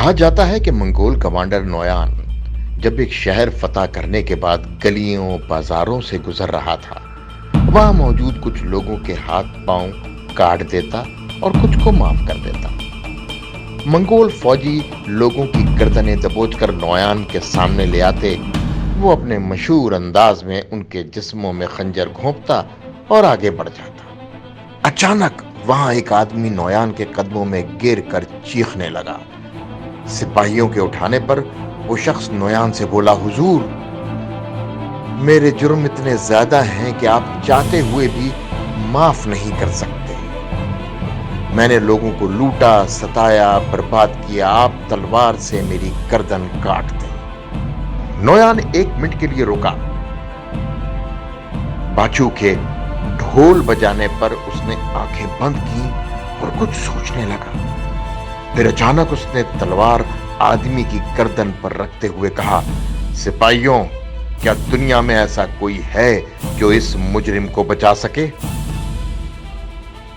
کہا جاتا ہے کہ منگول کمانڈر نویان جب ایک شہر فتح کرنے کے بعد گلیوں بازاروں سے گزر رہا تھا، وہاں موجود کچھ لوگوں کے ہاتھ پاؤں کاٹ دیتا اور کچھ کو معاف کر دیتا۔ منگول فوجی لوگوں کی گردنیں دبوچ کر نویان کے سامنے لے آتے، وہ اپنے مشہور انداز میں ان کے جسموں میں خنجر گھونپتا اور آگے بڑھ جاتا۔ اچانک وہاں ایک آدمی نویان کے قدموں میں گر کر چیخنے لگا۔ سپاہیوں کے اٹھانے پر وہ شخص نویان سے بولا، حضور، میرے جرم اتنے زیادہ ہیں کہ آپ چاہتے ہوئے بھی معاف نہیں کر سکتے۔ میں نے لوگوں کو لوٹا، ستایا، برباد کیا، آپ تلوار سے میری گردن کاٹ دیں۔ نویان 1 منٹ کے لیے رکا۔ باچو کے ڈھول بجانے پر اس نے آنکھیں بند کی اور کچھ سوچنے لگا۔ پھر اچانک اس نے تلوار آدمی کی گردن پر رکھتے ہوئے کہا، سپاہیوں، کیا دنیا میں ایسا کوئی ہے جو اس مجرم کو بچا سکے؟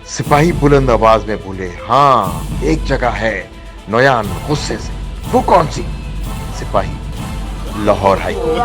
سپاہی بلند آواز میں بولے، ہاں، ایک جگہ ہے۔ نویان غصے سے، وہ کون سی؟ سپاہی، لاہور ہائی کورٹ۔